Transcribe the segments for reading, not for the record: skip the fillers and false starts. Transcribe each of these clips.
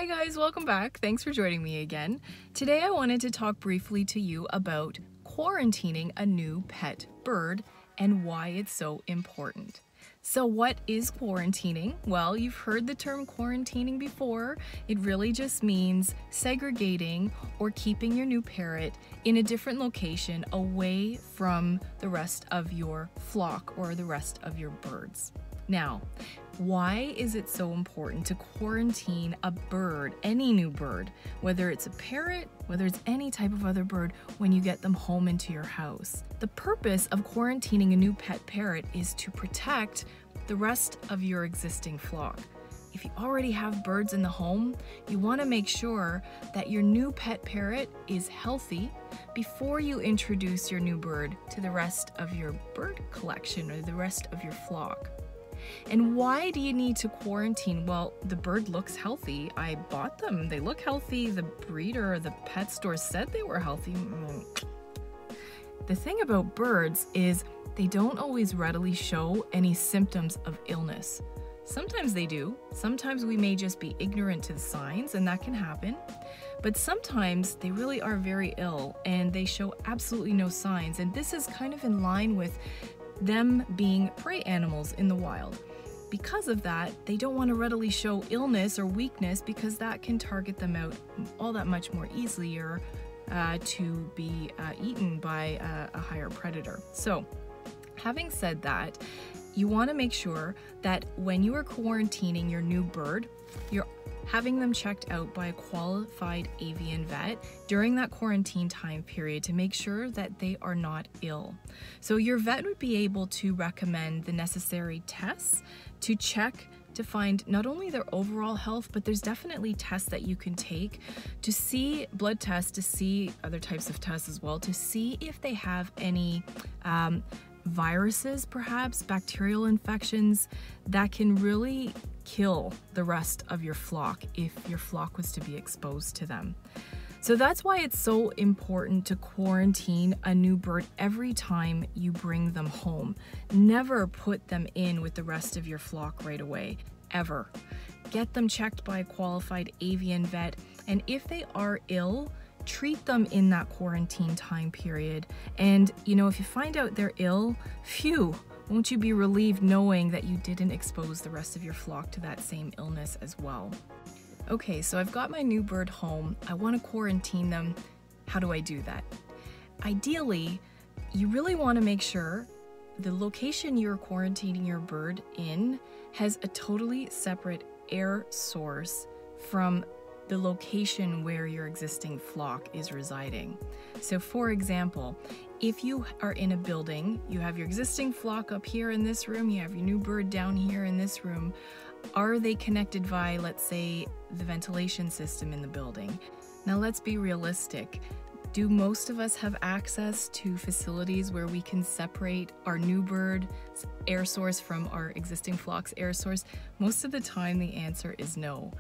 Hi guys, welcome back. Thanks for joining me again. Today I wanted to talk briefly to you about quarantining a new pet bird and why it's so important. So what is quarantining? Well, you've heard the term quarantining before. It really just means segregating or keeping your new parrot in a different location away from the rest of your flock or the rest of your birds. Now, why is it so important to quarantine a bird, any new bird, whether it's a parrot, whether it's any type of other bird, when you get them home into your house? The purpose of quarantining a new pet parrot is to protect the rest of your existing flock. If you already have birds in the home, you want to make sure that your new pet parrot is healthy before you introduce your new bird to the rest of your bird collection or the rest of your flock. And why do you need to quarantine? Well, the bird looks healthy. I bought them. They look healthy. The breeder or the pet store said they were healthy. The thing about birds is they don't always readily show any symptoms of illness. Sometimes they do. Sometimes we may just be ignorant to the signs, and that can happen. But sometimes they really are very ill and they show absolutely no signs. And this is kind of in line with them being prey animals in the wild. Because of that, they don't want to readily show illness or weakness because that can target them out all that much more easily or to be eaten by a higher predator. So, having said that, you want to make sure that when you are quarantining your new bird, you're having them checked out by a qualified avian vet during that quarantine time period to make sure that they are not ill. So your vet would be able to recommend the necessary tests to check to find not only their overall health, but there's definitely tests that you can take to see, blood tests, to see other types of tests as well, to see if they have any viruses, perhaps bacterial infections that can really kill the rest of your flock if your flock was to be exposed to them. So that's why it's so important to quarantine a new bird every time you bring them home. Never put them in with the rest of your flock right away, ever. Get them checked by a qualified avian vet, and if they are ill, treat them in that quarantine time period. And you know, if you find out they're ill, phew, won't you be relieved knowing that you didn't expose the rest of your flock to that same illness as well? Okay, so I've got my new bird home. I want to quarantine them. How do I do that? Ideally, you really want to make sure the location you're quarantining your bird in has a totally separate air source from the location where your existing flock is residing. So for example, if you are in a building, you have your existing flock up here in this room, you have your new bird down here in this room, are they connected via, let's say, the ventilation system in the building? Now let's be realistic. Do most of us have access to facilities where we can separate our new bird's air source from our existing flock's air source? Most of the time the answer is no.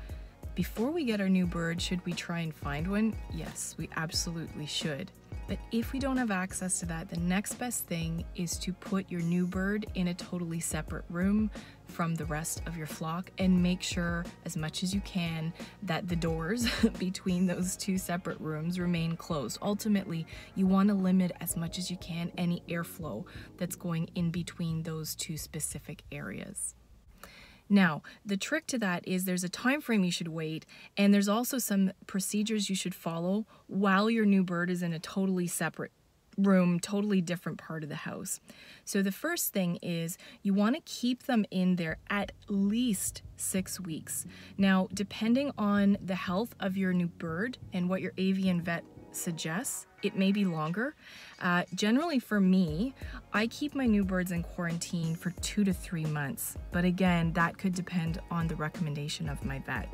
Before we get our new bird, should we try and find one? Yes, we absolutely should. But if we don't have access to that, the next best thing is to put your new bird in a totally separate room from the rest of your flock and make sure as much as you can that the doors between those two separate rooms remain closed. Ultimately, you want to limit as much as you can any airflow that's going in between those two specific areas. Now, the trick to that is there's a time frame you should wait, and there's also some procedures you should follow while your new bird is in a totally separate room, totally different part of the house. So the first thing is you want to keep them in there at least 6 weeks. Now, depending on the health of your new bird and what your avian vet suggests, it may be longer. Generally for me, I keep my new birds in quarantine for 2 to 3 months. But again, that could depend on the recommendation of my vet.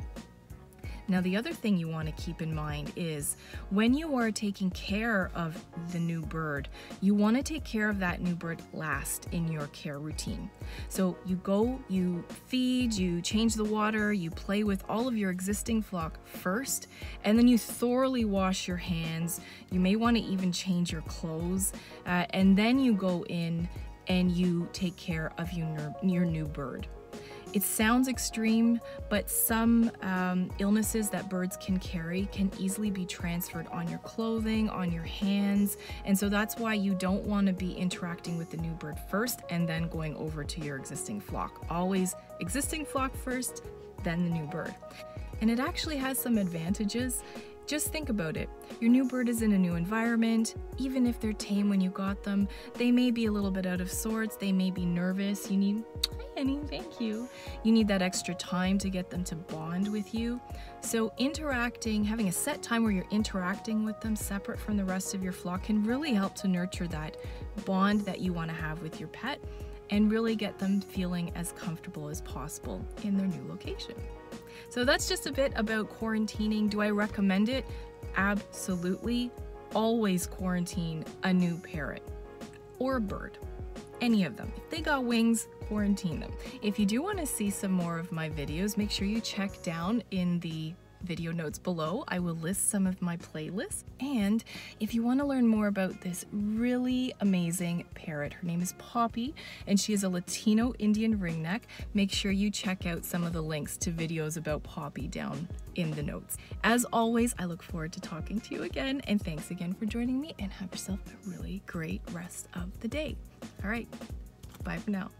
Now, the other thing you want to keep in mind is when you are taking care of the new bird, you want to take care of that new bird last in your care routine. So you go, you feed, you change the water, you play with all of your existing flock first, and then you thoroughly wash your hands. You may want to even change your clothes, and then you go in and you take care of your new bird. It sounds extreme, but some illnesses that birds can carry can easily be transferred on your clothing, on your hands, and so that's why you don't want to be interacting with the new bird first and then going over to your existing flock. Always existing flock first, then the new bird. And it actually has some advantages. Just think about it. Your new bird is in a new environment. Even if they're tame when you got them, they may be a little bit out of sorts. They may be nervous. You need, hi honey, thank you. You need that extra time to get them to bond with you. So interacting, having a set time where you're interacting with them separate from the rest of your flock can really help to nurture that bond that you want to have with your pet and really get them feeling as comfortable as possible in their new location. So that's just a bit about quarantining. Do I recommend it? Absolutely. Always quarantine a new parrot or a bird, any of them. If they got wings, quarantine them. If you do want to see some more of my videos, make sure you check down in the video notes below. I will list some of my playlists. And if you want to learn more about this really amazing parrot, her name is Poppy, and she is a Latino Indian ringneck. Make sure you check out some of the links to videos about Poppy down in the notes. As always, I look forward to talking to you again, and thanks again for joining me, and have yourself a really great rest of the day. All right, bye for now.